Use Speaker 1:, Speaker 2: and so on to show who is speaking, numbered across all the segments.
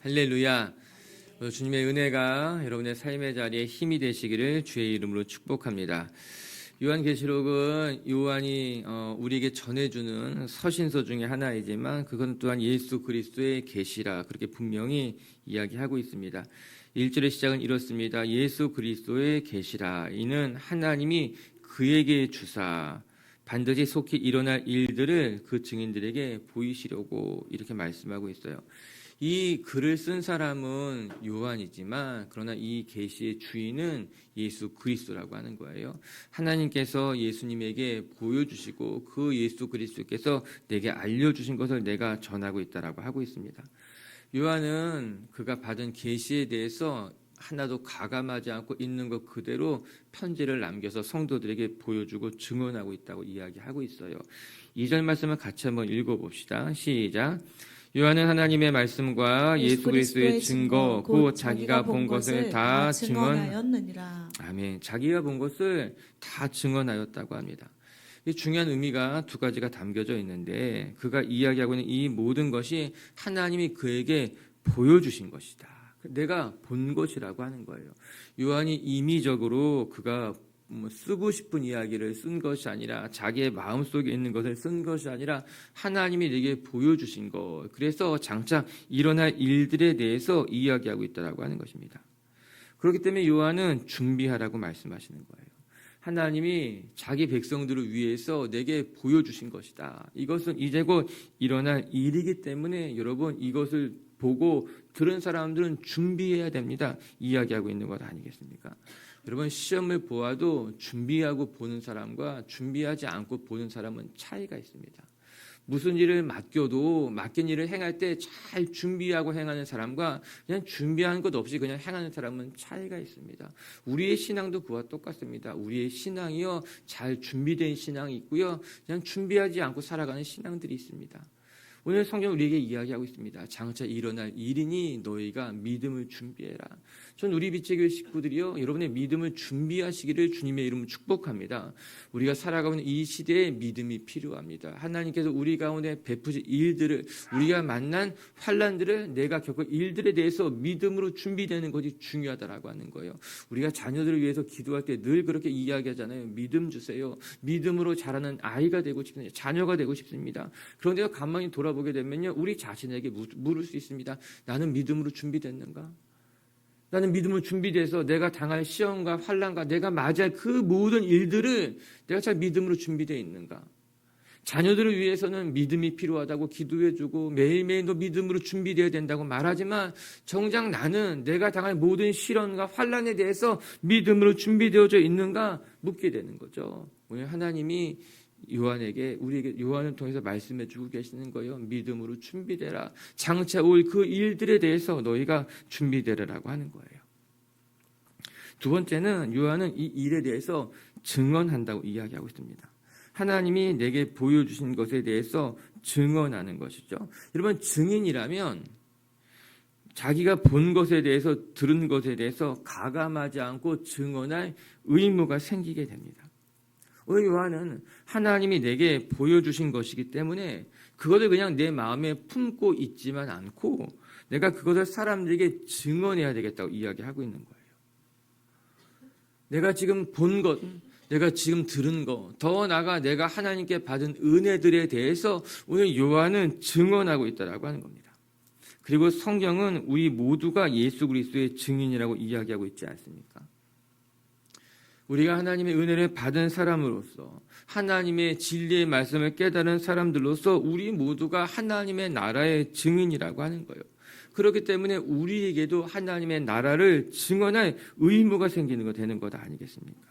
Speaker 1: 할렐루야. 주님의 은혜가 여러분의 삶의 자리에 힘이 되시기를 주의 이름으로 축복합니다. 요한계시록은 요한이 우리에게 전해주는 서신서 중에 하나이지만 그건 또한 예수 그리스도의 계시라 그렇게 분명히 이야기하고 있습니다. 1절의 시작은 이렇습니다. 예수 그리스도의 계시라. 이는 하나님이 그에게 주사 반드시 속히 일어날 일들을 그 증인들에게 보이시려고 이렇게 말씀하고 있어요. 이 글을 쓴 사람은 요한이지만 그러나 이 계시의 주인은 예수 그리스도라고 하는 거예요. 하나님께서 예수님에게 보여주시고 그 예수 그리스도께서 내게 알려주신 것을 내가 전하고 있다라고 하고 있습니다. 요한은 그가 받은 계시에 대해서 하나도 가감하지 않고 있는 것 그대로 편지를 남겨서 성도들에게 보여주고 증언하고 있다고 이야기하고 있어요. 2절 말씀을 같이 한번 읽어봅시다. 시작. 요한은 하나님의 말씀과 예수 그리스도의 증거 곧 자기가 본 것을 다
Speaker 2: 증언하였느니라.
Speaker 1: 아멘. 자기가 본 것을 다 증언하였다고 합니다. 이 중요한 의미가 두 가지가 담겨져 있는데 그가 이야기하고 있는 이 모든 것이 하나님이 그에게 보여주신 것이다. 내가 본 것이라고 하는 거예요. 요한이 임의적으로 그가 쓰고 싶은 이야기를 쓴 것이 아니라 자기의 마음속에 있는 것을 쓴 것이 아니라 하나님이 내게 보여주신 것. 그래서 장차 일어날 일들에 대해서 이야기하고 있다고 하는 것입니다. 그렇기 때문에 요한은 준비하라고 말씀하시는 거예요. 하나님이 자기 백성들을 위해서 내게 보여주신 것이다. 이것은 이제 곧 일어날 일이기 때문에 여러분 이것을 보고 들은 사람들은 준비해야 됩니다. 이야기하고 있는 것 아니겠습니까? 여러분 시험을 보아도 준비하고 보는 사람과 준비하지 않고 보는 사람은 차이가 있습니다. 무슨 일을 맡겨도 맡긴 일을 행할 때 잘 준비하고 행하는 사람과 그냥 준비한 것 없이 그냥 행하는 사람은 차이가 있습니다. 우리의 신앙도 그와 똑같습니다. 우리의 신앙이요 잘 준비된 신앙이 있고요. 그냥 준비하지 않고 살아가는 신앙들이 있습니다. 오늘 성경 우리에게 이야기하고 있습니다. 장차 일어날 일이니 너희가 믿음을 준비해라. 전 우리 빛의 교회 식구들이요 여러분의 믿음을 준비하시기를 주님의 이름으로 축복합니다. 우리가 살아가고 있는 이 시대에 믿음이 필요합니다. 하나님께서 우리 가운데 베푸신 일들을 우리가 만난 환난들을 내가 겪을 일들에 대해서 믿음으로 준비되는 것이 중요하다라고 하는 거예요. 우리가 자녀들을 위해서 기도할 때 늘 그렇게 이야기하잖아요. 믿음 주세요. 믿음으로 자라는 아이가 되고 싶습니다. 자녀가 되고 싶습니다. 그런데 가만히 돌아보게 되면요 우리 자신에게 물을 수 있습니다. 나는 믿음으로 준비됐는가? 나는 믿음으로 준비돼서 내가 당할 시험과 환난과 내가 맞이할 그 모든 일들을 내가 잘 믿음으로 준비되어 있는가? 자녀들을 위해서는 믿음이 필요하다고 기도해주고 매일매일 너 믿음으로 준비되어야 된다고 말하지만 정작 나는 내가 당할 모든 시련과 환난에 대해서 믿음으로 준비되어져 있는가 묻게 되는 거죠. 오늘 하나님이 요한에게 우리에게 요한을 통해서 말씀해 주고 계시는 거예요. 믿음으로 준비되라. 장차 올 그 일들에 대해서 너희가 준비되라라고 하는 거예요. 두 번째는 요한은 이 일에 대해서 증언한다고 이야기하고 있습니다. 하나님이 내게 보여주신 것에 대해서 증언하는 것이죠. 여러분 증인이라면 자기가 본 것에 대해서 들은 것에 대해서 가감하지 않고 증언할 의무가 생기게 됩니다. 오늘 요한은 하나님이 내게 보여주신 것이기 때문에 그것을 그냥 내 마음에 품고 있지만 않고 내가 그것을 사람들에게 증언해야 되겠다고 이야기하고 있는 거예요. 내가 지금 본 것, 내가 지금 들은 것, 더 나아가 내가 하나님께 받은 은혜들에 대해서 오늘 요한은 증언하고 있다고 하는 겁니다. 그리고 성경은 우리 모두가 예수 그리스도의 증인이라고 이야기하고 있지 않습니까? 우리가 하나님의 은혜를 받은 사람으로서 하나님의 진리의 말씀을 깨달은 사람들로서 우리 모두가 하나님의 나라의 증인이라고 하는 거예요. 그렇기 때문에 우리에게도 하나님의 나라를 증언할 의무가 생기는 거 되는 것 아니겠습니까?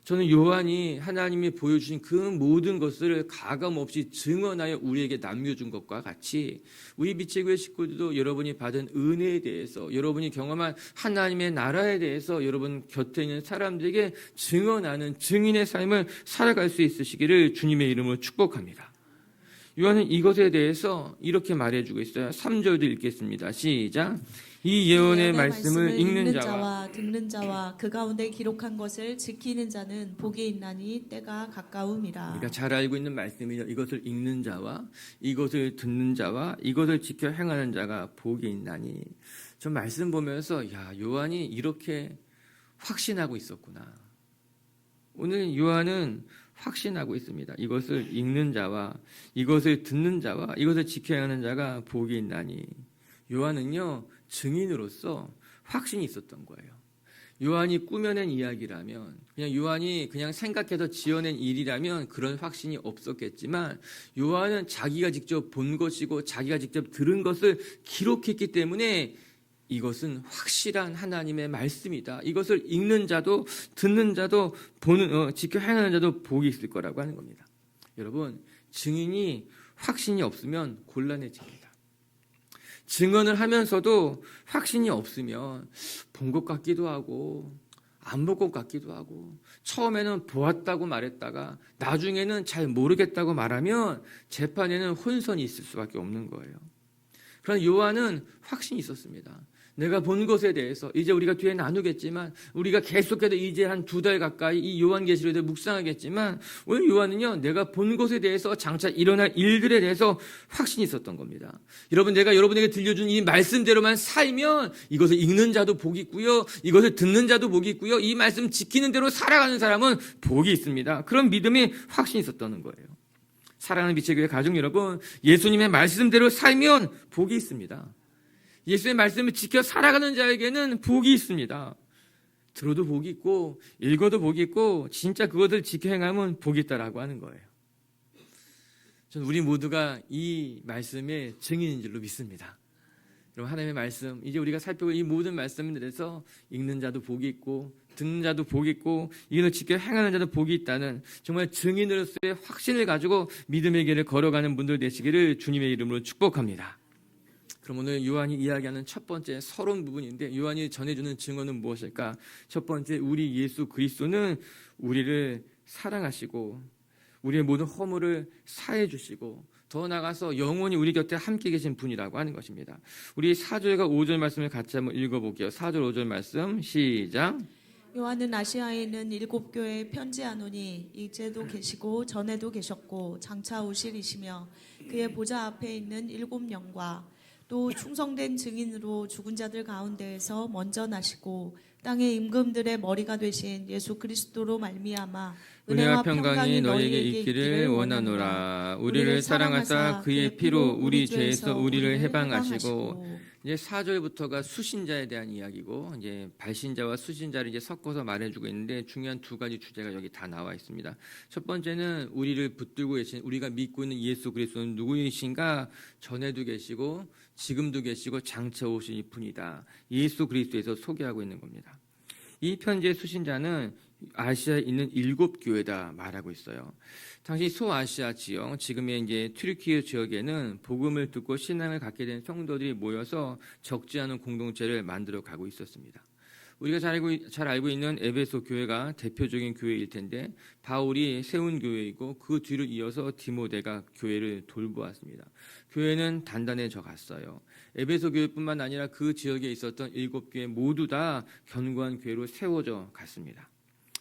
Speaker 1: 저는 요한이 하나님이 보여주신 그 모든 것을 가감없이 증언하여 우리에게 남겨준 것과 같이 우리 빛의 교회 식구들도 여러분이 받은 은혜에 대해서 여러분이 경험한 하나님의 나라에 대해서 여러분 곁에 있는 사람들에게 증언하는 증인의 삶을 살아갈 수 있으시기를 주님의 이름으로 축복합니다. 요한은 이것에 대해서 이렇게 말해주고 있어요. 3절도 읽겠습니다. 시작. 이 예언의 말씀을 읽는 자와
Speaker 2: 듣는 자와 그 가운데 기록한 것을 지키는 자는 복이 있나니 때가 가까움이라.
Speaker 1: 우리가 잘 알고 있는 말씀이죠. 이것을 읽는 자와 이것을 듣는 자와 이것을 지켜 행하는 자가 복이 있나니. 저 말씀 보면서 요한이 이렇게 확신하고 있었구나. 오늘 요한은 확신하고 있습니다. 이것을 읽는 자와 이것을 듣는 자와 이것을 지켜야 하는 자가 복이 있나니. 요한은요, 증인으로서 확신이 있었던 거예요. 요한이 꾸며낸 이야기라면, 그냥 요한이 그냥 생각해서 지어낸 일이라면 그런 확신이 없었겠지만, 요한은 자기가 직접 본 것이고 자기가 직접 들은 것을 기록했기 때문에 이것은 확실한 하나님의 말씀이다. 이것을 읽는 자도 듣는 자도 지켜 행하는 자도 복이 있을 거라고 하는 겁니다. 여러분, 증인이 확신이 없으면 곤란해집니다. 증언을 하면서도 확신이 없으면 본 것 같기도 하고 안 본 것 같기도 하고 처음에는 보았다고 말했다가 나중에는 잘 모르겠다고 말하면 재판에는 혼선이 있을 수밖에 없는 거예요. 그러나 요한은 확신이 있었습니다. 내가 본 것에 대해서 이제 우리가 뒤에 나누겠지만 우리가 계속해서 이제 한 2달 가까이 이 요한계시록에 대해 묵상하겠지만 오늘 요한은요, 내가 본 것에 대해서 장차 일어날 일들에 대해서 확신이 있었던 겁니다. 여러분, 내가 여러분에게 들려준 이 말씀대로만 살면 이것을 읽는 자도 복이 있고요, 이것을 듣는 자도 복이 있고요, 이 말씀 지키는 대로 살아가는 사람은 복이 있습니다. 그런 믿음이 확신이 있었다는 거예요. 사랑하는 빛의 교회 가족 여러분, 예수님의 말씀대로 살면 복이 있습니다. 예수의 말씀을 지켜 살아가는 자에게는 복이 있습니다. 들어도 복이 있고 읽어도 복이 있고 진짜 그것을 지켜 행하면 복이 있다라고 하는 거예요. 저는 우리 모두가 이 말씀의 증인인 줄로 믿습니다. 여러분, 하나님의 말씀, 이제 우리가 살펴볼 이 모든 말씀들에서 읽는 자도 복이 있고 듣는 자도 복이 있고 이것을 지켜 행하는 자도 복이 있다는 정말 증인으로서의 확신을 가지고 믿음의 길을 걸어가는 분들 되시기를 주님의 이름으로 축복합니다. 그럼 오늘 요한이 이야기하는 첫 번째 서론 부분인데, 요한이 전해주는 증언은 무엇일까? 첫 번째, 우리 예수 그리스도는 우리를 사랑하시고 우리의 모든 허물을 사해 주시고 더 나아가서 영원히 우리 곁에 함께 계신 분이라고 하는 것입니다. 우리 4절과 5절 말씀을 같이 한번 읽어볼게요. 4절 5절 말씀 시작.
Speaker 2: 요한은 아시아에 있는 7교회에 편지하노니 이제도 계시고 전에도 계셨고 장차 오실이시며 그의 보좌 앞에 있는 7영과 또 충성된 증인으로 죽은 자들 가운데에서 먼저 나시고 땅의 임금들의 머리가 되신 예수 그리스도로 말미암아
Speaker 1: 은혜와 평강이 너희에게 있기를 원하노라. 우리를 사랑하사 그의 피로 우리 죄에서 우리를 해방하시고. 이제 4절부터가 수신자에 대한 이야기고, 이제 발신자와 수신자를 이제 섞어서 말해주고 있는데 중요한 2가지 주제가 여기 다 나와 있습니다. 첫 번째는 우리를 붙들고 계신, 우리가 믿고 있는 예수 그리스도는 누구이신가? 전에도 계시고 지금도 계시고 장차 오실 분이다. 예수 그리스도에서 소개하고 있는 겁니다. 이 편지의 수신자는 아시아에 있는 7교회다 말하고 있어요. 당시 소아시아 지역, 지금의 이제 튀르키예 지역에는 복음을 듣고 신앙을 갖게 된 성도들이 모여서 적지 않은 공동체를 만들어 가고 있었습니다. 우리가 잘 알고 있는 에베소 교회가 대표적인 교회일 텐데, 바울이 세운 교회이고 그 뒤를 이어서 디모데가 교회를 돌보았습니다. 교회는 단단해져 갔어요. 에베소 교회뿐만 아니라 그 지역에 있었던 7교회 모두 다 견고한 교회로 세워져 갔습니다.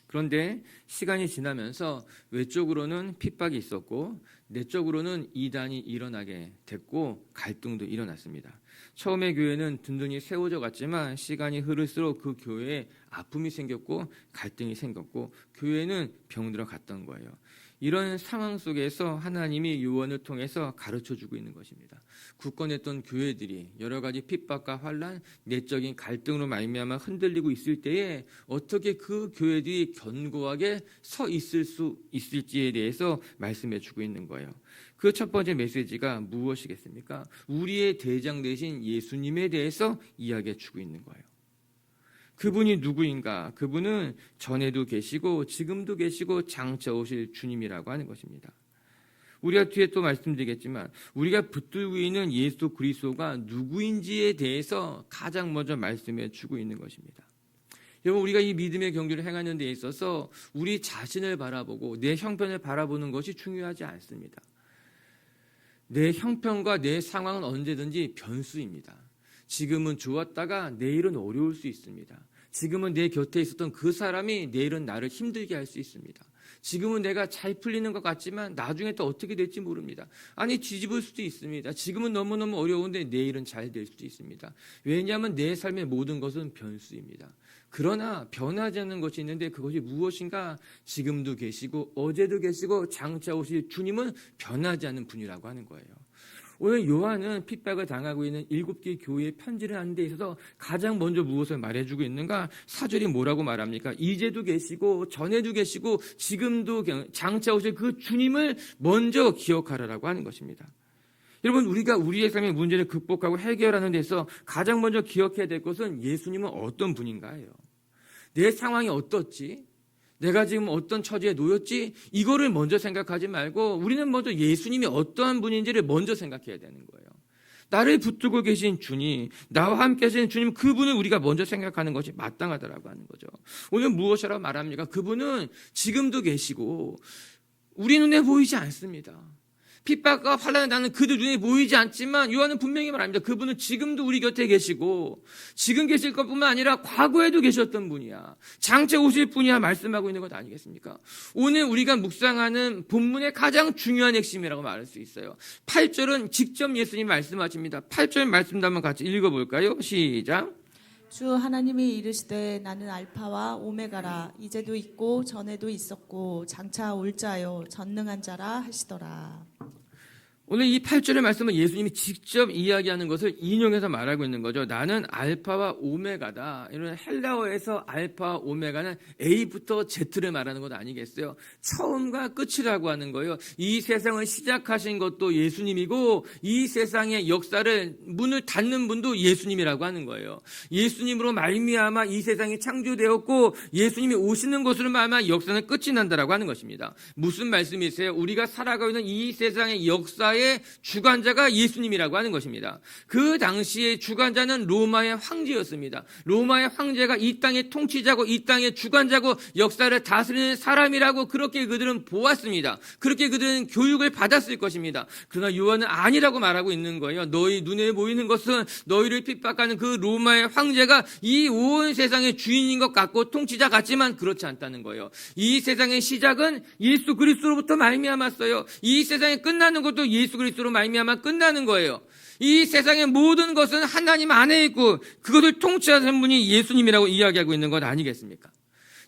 Speaker 1: 그런데 시간이 지나면서 외적으로는 핍박이 있었고 내적으로는 이단이 일어나게 됐고 갈등도 일어났습니다. 처음에 교회는 든든히 세워져 갔지만 시간이 흐를수록 그 교회에 아픔이 생겼고 갈등이 생겼고 교회는 병들어 갔던 거예요. 이런 상황 속에서 하나님이 요한을 통해서 가르쳐주고 있는 것입니다. 굳건했던 교회들이 여러 가지 핍박과 환난, 내적인 갈등으로 말미암아 흔들리고 있을 때에 어떻게 그 교회들이 견고하게 서 있을 수 있을지에 대해서 말씀해주고 있는 거예요. 그 첫 번째 메시지가 무엇이겠습니까? 우리의 대장 되신 예수님에 대해서 이야기해주고 있는 거예요. 그분이 누구인가? 그분은 전에도 계시고 지금도 계시고 장차 오실 주님이라고 하는 것입니다. 우리가 뒤에 또 말씀드리겠지만 우리가 붙들고 있는 예수 그리스도가 누구인지에 대해서 가장 먼저 말씀해 주고 있는 것입니다. 여러분, 우리가 이 믿음의 경주를 행하는 데 있어서 우리 자신을 바라보고 내 형편을 바라보는 것이 중요하지 않습니다. 내 형편과 내 상황은 언제든지 변수입니다. 지금은 좋았다가 내일은 어려울 수 있습니다. 지금은 내 곁에 있었던 그 사람이 내일은 나를 힘들게 할 수 있습니다. 지금은 내가 잘 풀리는 것 같지만 나중에 또 어떻게 될지 모릅니다. 아니 뒤집을 수도 있습니다. 지금은 너무너무 어려운데 내일은 잘 될 수도 있습니다. 왜냐하면 내 삶의 모든 것은 변수입니다. 그러나 변하지 않는 것이 있는데 그것이 무엇인가? 지금도 계시고 어제도 계시고 장차 오실 주님은 변하지 않는 분이라고 하는 거예요. 오늘 요한은 핍박을 당하고 있는 7개 교회에 편지를 하는 데 있어서 가장 먼저 무엇을 말해주고 있는가? 4절이 뭐라고 말합니까? 이제도 계시고 전에도 계시고 지금도 장차 오실 그 주님을 먼저 기억하라라고 하는 것입니다. 여러분, 우리가 우리의 삶의 문제를 극복하고 해결하는 데서 가장 먼저 기억해야 될 것은 예수님은 어떤 분인가예요. 내 상황이 어떻지? 내가 지금 어떤 처지에 놓였지? 이거를 먼저 생각하지 말고 우리는 먼저 예수님이 어떠한 분인지를 먼저 생각해야 되는 거예요. 나를 붙들고 계신 주님, 나와 함께 하시는 주님, 그분을 우리가 먼저 생각하는 것이 마땅하다라고 하는 거죠. 오늘 무엇이라고 말합니까? 그분은 지금도 계시고 우리 눈에 보이지 않습니다. 핍박과 환난을 당하는 그들 눈에 보이지 않지만 요한은 분명히 말합니다. 그분은 지금도 우리 곁에 계시고 지금 계실 것뿐만 아니라 과거에도 계셨던 분이야. 장차 오실 분이야 말씀하고 있는 것 아니겠습니까? 오늘 우리가 묵상하는 본문의 가장 중요한 핵심이라고 말할 수 있어요. 8절은 직접 예수님이 말씀하십니다. 8절 말씀도 한번 같이 읽어볼까요? 시작.
Speaker 2: 주 하나님이 이르시되 나는 알파와 오메가라 이제도 있고 전에도 있었고 장차 올 자요 전능한 자라 하시더라.
Speaker 1: 오늘 이 8절의 말씀은 예수님이 직접 이야기하는 것을 인용해서 말하고 있는 거죠. 나는 알파와 오메가다. 이런 헬라어에서 알파와 오메가는 A부터 Z를 말하는 것 아니겠어요? 처음과 끝이라고 하는 거예요. 이 세상을 시작하신 것도 예수님이고 이 세상의 역사를 문을 닫는 분도 예수님이라고 하는 거예요. 예수님으로 말미암아 이 세상이 창조되었고 예수님이 오시는 것으로 말미암아 역사는 끝이 난다라고 하는 것입니다. 무슨 말씀이세요? 우리가 살아가고 있는 이 세상의 역사의 주관자가 예수님이라고 하는 것입니다. 그 당시의 주관자는 로마의 황제였습니다. 로마의 황제가 이 땅의 통치자고 이 땅의 주관자고 역사를 다스리는 사람이라고 그렇게 그들은 보았습니다. 그렇게 그들은 교육을 받았을 것입니다. 그러나 요한은 아니라고 말하고 있는 거예요. 너희 눈에 보이는 것은 너희를 핍박하는 그 로마의 황제가 이 온 세상의 주인인 것 같고 통치자 같지만 그렇지 않다는 거예요. 이 세상의 시작은 예수 그리스도로부터 말미암았어요. 이 세상이 끝나는 것도 예수 그리스도로 말미암아 끝나는 거예요. 이 세상의 모든 것은 하나님 안에 있고 그것을 통치하시는 분이 예수님이라고 이야기하고 있는 것 아니겠습니까?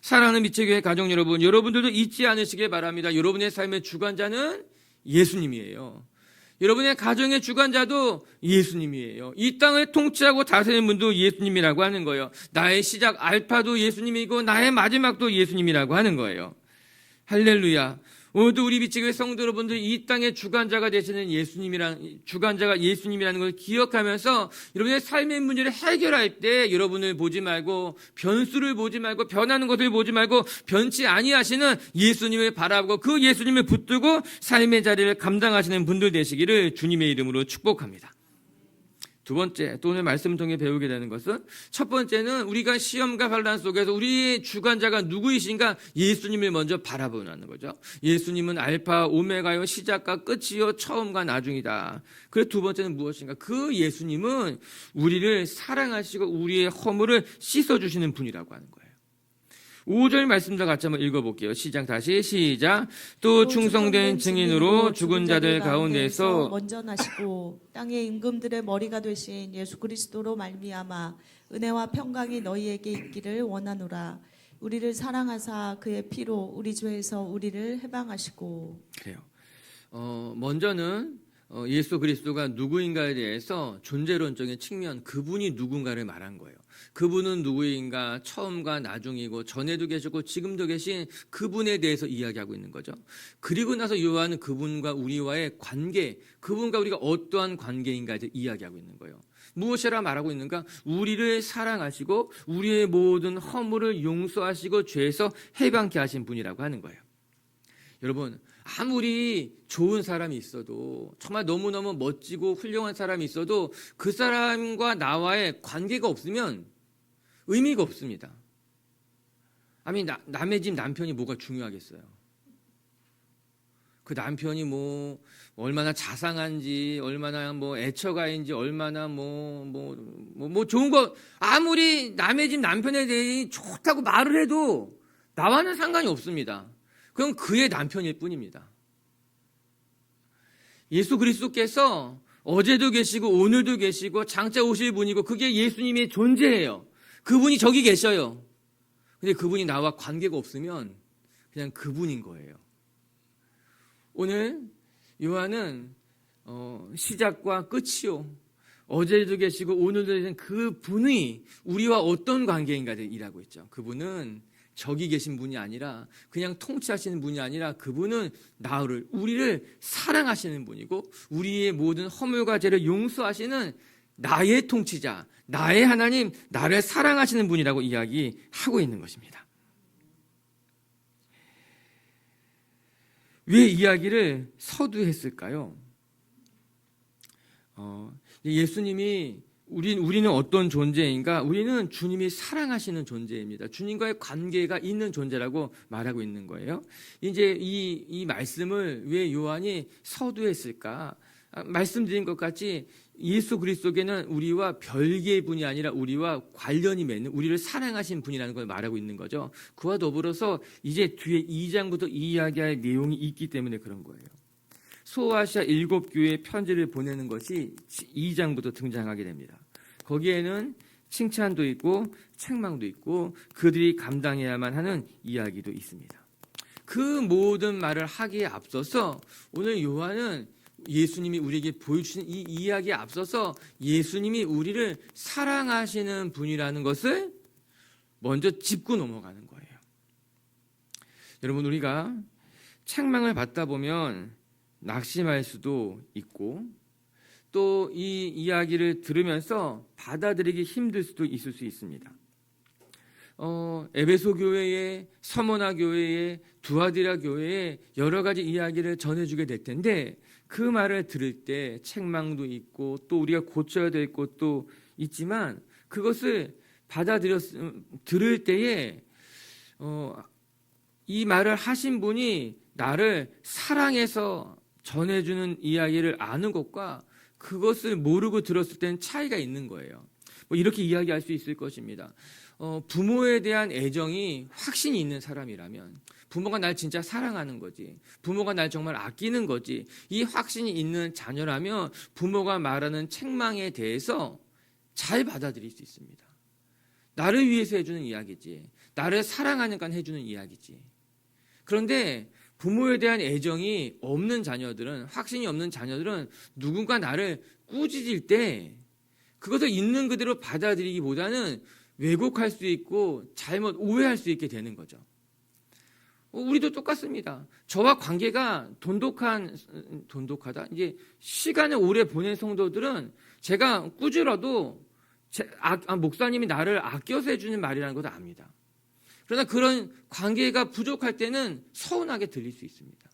Speaker 1: 사랑하는 미체 교회 가족 여러분, 여러분들도 잊지 않으시길 바랍니다. 여러분의 삶의 주관자는 예수님이에요. 여러분의 가정의 주관자도 예수님이에요. 이 땅을 통치하고 다스리는 분도 예수님이라고 하는 거예요. 나의 시작 알파도 예수님이고 나의 마지막도 예수님이라고 하는 거예요. 할렐루야. 오늘도 우리 미치교회 성도 여러분들 이 땅의 주관자가 되시는 주관자가 예수님이라는 걸 기억하면서 여러분의 삶의 문제를 해결할 때 여러분을 보지 말고 변수를 보지 말고 변하는 것을 보지 말고 변치 아니하시는 예수님을 바라보고 그 예수님을 붙들고 삶의 자리를 감당하시는 분들 되시기를 주님의 이름으로 축복합니다. 두 번째, 또 오늘 말씀을 통해 배우게 되는 것은 첫 번째는 우리가 시험과 환난 속에서 우리의 주관자가 누구이신가 예수님을 먼저 바라보는 거죠. 예수님은 알파 오메가요 시작과 끝이요 처음과 나중이다. 그리고 두 번째는 무엇인가? 그 예수님은 우리를 사랑하시고 우리의 허물을 씻어주시는 분이라고 하는 거예요. 5절 말씀과 같이 한번 읽어볼게요. 시작. 또 충성된 증인으로 죽은 자들 가운데서
Speaker 2: 먼저 나시고 땅의 임금들의 머리가 되신 예수 그리스도로 말미암아 은혜와 평강이 너희에게 있기를 원하노라. 우리를 사랑하사 그의 피로 우리 죄에서 우리를 해방하시고.
Speaker 1: 그래요. 먼저는 예수 그리스도가 누구인가에 대해서 존재론적인 측면, 그분이 누군가를 말한 거예요. 그분은 누구인가, 처음과 나중이고 전에도 계셨고 지금도 계신 그분에 대해서 이야기하고 있는 거죠. 그리고 나서 요한은 그분과 우리와의 관계, 그분과 우리가 어떠한 관계인가에 대해 이야기하고 있는 거예요. 무엇이라 말하고 있는가? 우리를 사랑하시고 우리의 모든 허물을 용서하시고 죄에서 해방케 하신 분이라고 하는 거예요. 여러분, 아무리 좋은 사람이 있어도 정말 너무너무 멋지고 훌륭한 사람이 있어도 그 사람과 나와의 관계가 없으면 의미가 없습니다. 아니 남의 집 남편이 뭐가 중요하겠어요. 그 남편이 뭐 얼마나 자상한지, 얼마나 뭐 애처가인지, 얼마나 뭐 좋은 거, 아무리 남의 집 남편에 대해 좋다고 말을 해도 나와는 상관이 없습니다. 그건 그의 남편일 뿐입니다. 예수 그리스도께서 어제도 계시고 오늘도 계시고 장차 오실 분이고 그게 예수님의 존재예요. 그분이 저기 계셔요. 근데 그분이 나와 관계가 없으면 그냥 그분인 거예요. 오늘 요한은 시작과 끝이요, 어제도 계시고 오늘도 계신 그분이 우리와 어떤 관계인가를 일하고 있죠. 그분은 저기 계신 분이 아니라, 그냥 통치하시는 분이 아니라, 그분은 우리를 사랑하시는 분이고 우리의 모든 허물과 죄를 용서하시는 나의 통치자, 나의 하나님, 나를 사랑하시는 분이라고 이야기하고 있는 것입니다. 왜 이야기를 서두했을까요? 예수님이 우리는 어떤 존재인가? 우리는 주님이 사랑하시는 존재입니다. 주님과의 관계가 있는 존재라고 말하고 있는 거예요. 이제 이 말씀을 왜 요한이 서두했을까? 말씀드린 것 같이 예수 그리스도께는 우리와 별개의 분이 아니라 우리와 관련이 맺는, 우리를 사랑하신 분이라는 걸 말하고 있는 거죠. 그와 더불어서 이제 뒤에 2장부터 이야기할 내용이 있기 때문에 그런 거예요. 소아시아 7교회에 편지를 보내는 것이 2장부터 등장하게 됩니다. 거기에는 칭찬도 있고 책망도 있고 그들이 감당해야만 하는 이야기도 있습니다. 그 모든 말을 하기에 앞서서 오늘 요한은 예수님이 우리에게 보여주신 이 이야기에 앞서서 예수님이 우리를 사랑하시는 분이라는 것을 먼저 짚고 넘어가는 거예요. 여러분, 우리가 책망을 받다 보면 낙심할 수도 있고 또 이 이야기를 들으면서 받아들이기 힘들 수도 있을 수 있습니다. 에베소 교회에, 서머나 교회에, 두아디라 교회에 여러 가지 이야기를 전해주게 될 텐데 그 말을 들을 때 책망도 있고 또 우리가 고쳐야 될 것도 있지만 그것을 들을 때에 이 말을 하신 분이 나를 사랑해서 전해주는 이야기를 아는 것과 그것을 모르고 들었을 때는 차이가 있는 거예요. 이렇게 이야기할 수 있을 것입니다. 부모에 대한 애정이 확신이 있는 사람이라면, 부모가 날 진짜 사랑하는 거지, 부모가 날 정말 아끼는 거지, 이 확신이 있는 자녀라면 부모가 말하는 책망에 대해서 잘 받아들일 수 있습니다. 나를 위해서 해주는 이야기지, 나를 사랑하니까 해주는 이야기지. 그런데 부모에 대한 애정이 없는 자녀들은, 확신이 없는 자녀들은 누군가 나를 꾸짖을 때 그것을 있는 그대로 받아들이기보다는 왜곡할 수 있고 잘못 오해할 수 있게 되는 거죠. 우리도 똑같습니다. 저와 관계가 돈독하다. 이제 시간을 오래 보낸 성도들은 제가 꾸짖어도 목사님이 나를 아껴서 해주는 말이라는 것도 압니다. 그러나 그런 관계가 부족할 때는 서운하게 들릴 수 있습니다.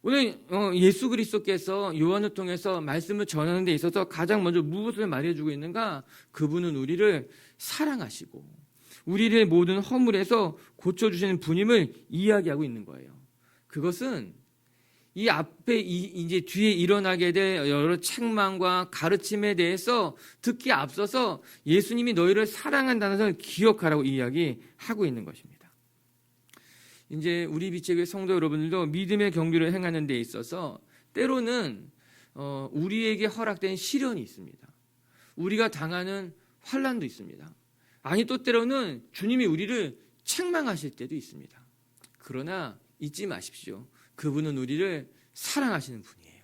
Speaker 1: 오늘 예수 그리스도께서 요한을 통해서 말씀을 전하는 데 있어서 가장 먼저 무엇을 말해주고 있는가? 그분은 우리를 사랑하시고 우리를 모든 허물에서 고쳐주시는 분임을 이야기하고 있는 거예요. 그것은 이 앞에 이제 뒤에 일어나게 될 여러 책망과 가르침에 대해서 듣기 앞서서 예수님이 너희를 사랑한다는 것을 기억하라고 이야기하고 있는 것입니다. 이제 우리 빛의 교회 성도 여러분들도 믿음의 경주를 행하는 데 있어서 때로는 우리에게 허락된 시련이 있습니다. 우리가 당하는 환난도 있습니다. 아니 또 때로는 주님이 우리를 책망하실 때도 있습니다. 그러나 잊지 마십시오. 그분은 우리를 사랑하시는 분이에요.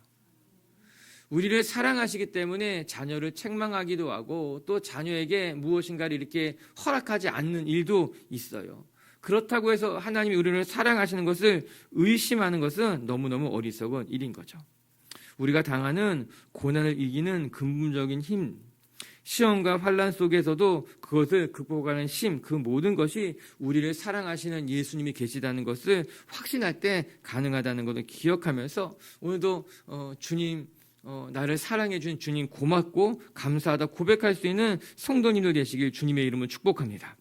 Speaker 1: 우리를 사랑하시기 때문에 자녀를 책망하기도 하고 또 자녀에게 무엇인가를 이렇게 허락하지 않는 일도 있어요. 그렇다고 해서 하나님이 우리를 사랑하시는 것을 의심하는 것은 너무너무 어리석은 일인 거죠. 우리가 당하는 고난을 이기는 근본적인 힘, 시험과 환난 속에서도 그것을 극복하는 힘, 그 모든 것이 우리를 사랑하시는 예수님이 계시다는 것을 확신할 때 가능하다는 것을 기억하면서 오늘도 주님, 나를 사랑해 준 주님 고맙고 감사하다 고백할 수 있는 성도님들 되시길 주님의 이름으로 축복합니다.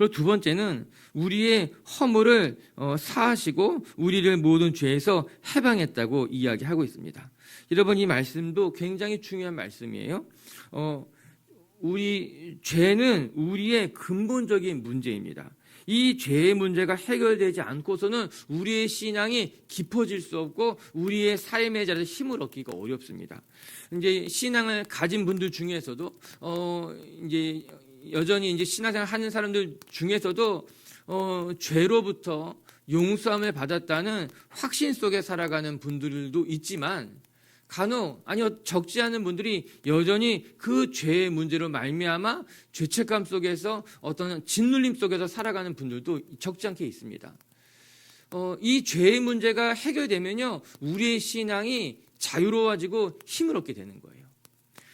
Speaker 1: 그리고 두 번째는 우리의 허물을 사하시고 우리를 모든 죄에서 해방했다고 이야기하고 있습니다. 여러분, 이 말씀도 굉장히 중요한 말씀이에요. 우리 죄는 우리의 근본적인 문제입니다. 이 죄의 문제가 해결되지 않고서는 우리의 신앙이 깊어질 수 없고 우리의 삶의 자리에서 힘을 얻기가 어렵습니다. 이제 신앙을 가진 분들 중에서도 이제 여전히 이제 신앙생활 하는 사람들 중에서도 죄로부터 용서함을 받았다는 확신 속에 살아가는 분들도 있지만 간혹 아니요 적지 않은 분들이 여전히 그 죄의 문제로 말미암아 죄책감 속에서 어떤 짓눌림 속에서 살아가는 분들도 적지 않게 있습니다. 이 죄의 문제가 해결되면요 우리의 신앙이 자유로워지고 힘을 얻게 되는 거예요.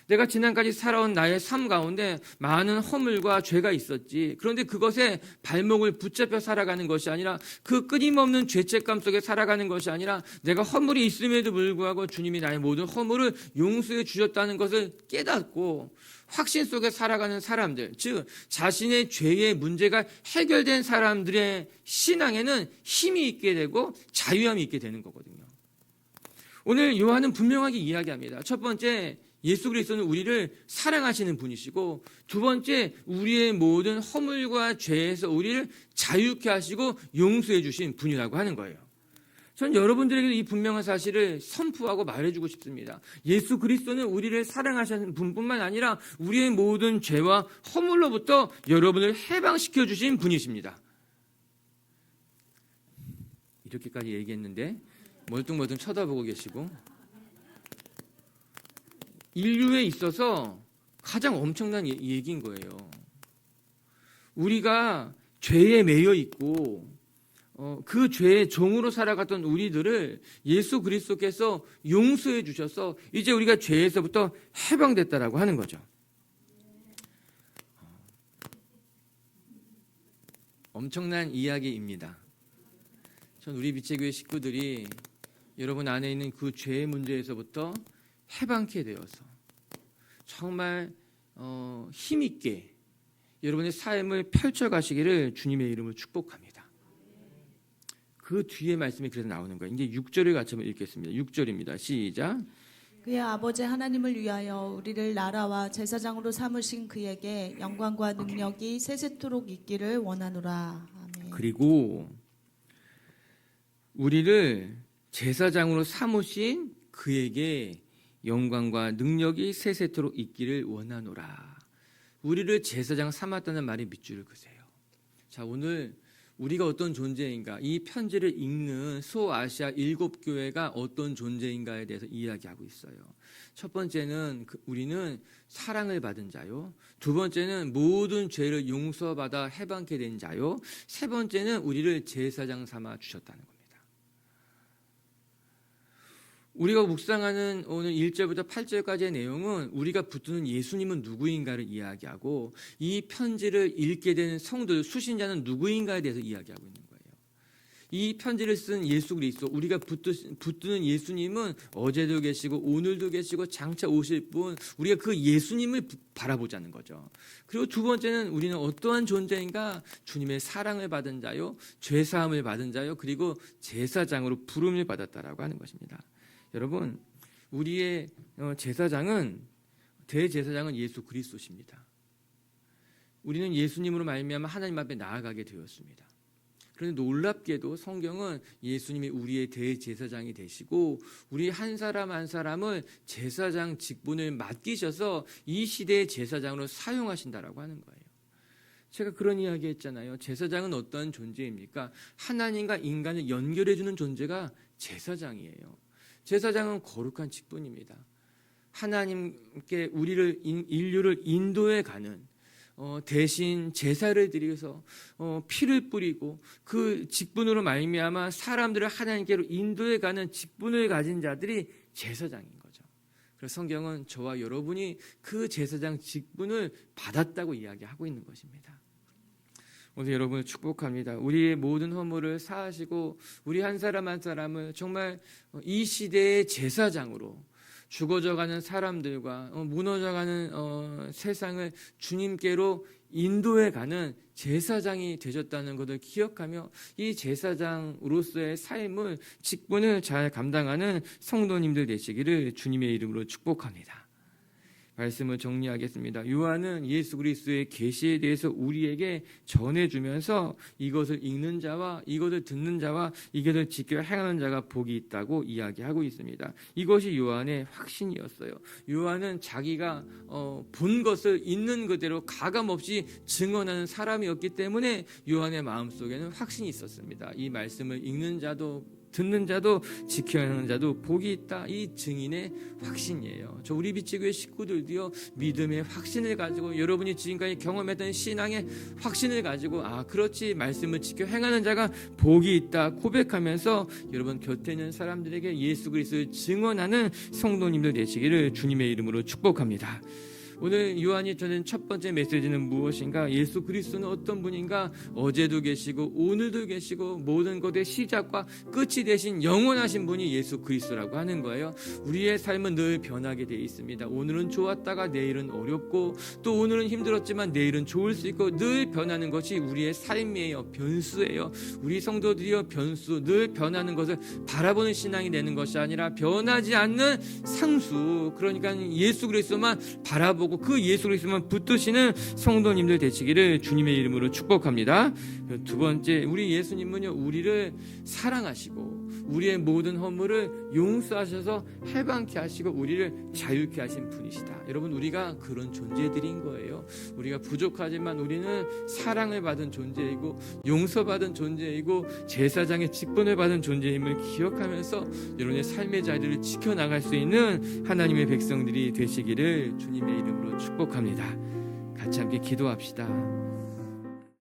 Speaker 1: 내가 지난까지 살아온 나의 삶 가운데 많은 허물과 죄가 있었지. 그런데 그것에 발목을 붙잡혀 살아가는 것이 아니라 그 끊임없는 죄책감 속에 살아가는 것이 아니라 내가 허물이 있음에도 불구하고 주님이 나의 모든 허물을 용서해 주셨다는 것을 깨닫고 확신 속에 살아가는 사람들, 즉 자신의 죄의 문제가 해결된 사람들의 신앙에는 힘이 있게 되고 자유함이 있게 되는 거거든요. 오늘 요한은 분명하게 이야기합니다. 첫 번째, 예수 그리스도는 우리를 사랑하시는 분이시고, 두 번째, 우리의 모든 허물과 죄에서 우리를 자유케 하시고 용서해 주신 분이라고 하는 거예요. 전 여러분들에게 이 분명한 사실을 선포하고 말해주고 싶습니다. 예수 그리스도는 우리를 사랑하시는 분뿐만 아니라 우리의 모든 죄와 허물로부터 여러분을 해방시켜 주신 분이십니다. 이렇게까지 얘기했는데 멀뚱멀뚱 쳐다보고 계시고, 인류에 있어서 가장 엄청난 얘기인 거예요. 우리가 죄에 매여 있고 그 죄의 종으로 살아갔던 우리들을 예수 그리스도께서 용서해 주셔서 이제 우리가 죄에서부터 해방됐다라고 하는 거죠. 엄청난 이야기입니다. 전 우리 빛의 식구들이 여러분 안에 있는 그 죄의 문제에서부터 해방케 되어서 정말 힘있게 여러분의 삶을 펼쳐가시기를 주님의 이름으로 축복합니다. 그 뒤에 말씀이 그래서 나오는 거예요. 이제 6절을 같이 한번 읽겠습니다. 6절입니다. 시작.
Speaker 2: 그의 아버지 하나님을 위하여 우리를 나라와 제사장으로 삼으신 그에게 영광과 능력이 세세토록 있기를 원하노라. 아멘.
Speaker 1: 그리고 우리를 제사장으로 삼으신 그에게 영광과 능력이 세세토록 있기를 원하노라. 우리를 제사장 삼았다는 말이 밑줄을 그세요. 자, 오늘 우리가 어떤 존재인가, 이 편지를 읽는 소아시아 7교회가 어떤 존재인가에 대해서 이야기하고 있어요. 첫 번째는 우리는 사랑을 받은 자요. 두 번째는 모든 죄를 용서받아 해방케 된 자요. 세 번째는 우리를 제사장 삼아 주셨다는 겁니다. 우리가 묵상하는 오늘 1절부터 8절까지의 내용은 우리가 붙드는 예수님은 누구인가를 이야기하고, 이 편지를 읽게 되는 성도, 수신자는 누구인가에 대해서 이야기하고 있는 거예요. 이 편지를 쓴 예수 그리스도, 우리가 붙드는 예수님은 어제도 계시고 오늘도 계시고 장차 오실 분, 우리가 그 예수님을 바라보자는 거죠. 그리고 두 번째는 우리는 어떠한 존재인가? 주님의 사랑을 받은 자요, 죄사함을 받은 자요, 그리고 제사장으로 부름을 받았다라고 하는 것입니다. 여러분, 우리의 제사장은, 대제사장은 예수 그리스도십니다. 우리는 예수님으로 말미암아 하나님 앞에 나아가게 되었습니다. 그런데 놀랍게도 성경은 예수님이 우리의 대제사장이 되시고 우리 한 사람 한 사람을 제사장 직분을 맡기셔서 이 시대의 제사장으로 사용하신다라고 하는 거예요. 제가 그런 이야기 했잖아요. 제사장은 어떤 존재입니까? 하나님과 인간을 연결해주는 존재가 제사장이에요. 제사장은 거룩한 직분입니다. 하나님께 인류를 인도해 가는, 대신 제사를 드려서 피를 뿌리고 그 직분으로 말미암아 사람들을 하나님께로 인도해 가는 직분을 가진 자들이 제사장인 거죠. 그래서 성경은 저와 여러분이 그 제사장 직분을 받았다고 이야기하고 있는 것입니다. 오늘 여러분을 축복합니다. 우리의 모든 허물을 사하시고 우리 한 사람 한 사람을 정말 이 시대의 제사장으로, 죽어져가는 사람들과 무너져가는 세상을 주님께로 인도에 가는 제사장이 되셨다는 것을 기억하며 이 제사장으로서의 삶을 직분을 잘 감당하는 성도님들 되시기를 주님의 이름으로 축복합니다. 말씀을 정리하겠습니다. 요한은 예수 그리스도의 계시에 대해서 우리에게 전해주면서 이것을 읽는 자와 이것을 듣는 자와 이것을 지켜 행하는 자가 복이 있다고 이야기하고 있습니다. 이것이 요한의 확신이었어요. 요한은 자기가 본 것을 있는 그대로 가감없이 증언하는 사람이었기 때문에 요한의 마음속에는 확신이 있었습니다. 이 말씀을 읽는 자도 듣는 자도 지켜야 하는 자도 복이 있다. 이 증인의 확신이에요. 저 우리 빛지교회 식구들도요, 믿음의 확신을 가지고 여러분이 지금까지 경험했던 신앙의 확신을 가지고 그렇지, 말씀을 지켜 행하는 자가 복이 있다 고백하면서 여러분 곁에 있는 사람들에게 예수 그리스도를 증언하는 성도님들 되시기를 주님의 이름으로 축복합니다. 오늘 요한이 전한 첫 번째 메시지는 무엇인가? 예수 그리스도는 어떤 분인가? 어제도 계시고 오늘도 계시고 모든 것의 시작과 끝이 되신 영원하신 분이 예수 그리스도라고 하는 거예요. 우리의 삶은 늘 변하게 되어 있습니다. 오늘은 좋았다가 내일은 어렵고, 또 오늘은 힘들었지만 내일은 좋을 수 있고, 늘 변하는 것이 우리의 삶이에요. 변수예요. 우리 성도들이요, 변수, 늘 변하는 것을 바라보는 신앙이 되는 것이 아니라 변하지 않는 상수, 그러니까 예수 그리스도만 바라보고 그 예수 그리스도만 붙드시는 성도님들 되시기를 주님의 이름으로 축복합니다. 두 번째, 우리 예수님은요, 우리를 사랑하시고 우리의 모든 허물을 용서하셔서 해방케 하시고 우리를 자유케 하신 분이시다. 여러분, 우리가 그런 존재들인 거예요. 우리가 부족하지만 우리는 사랑을 받은 존재이고 용서받은 존재이고 제사장의 직분을 받은 존재임을 기억하면서 여러분의 삶의 자리를 지켜나갈 수 있는 하나님의 백성들이 되시기를 주님의 이름으로 축복합니다. 같이 함께 기도합시다.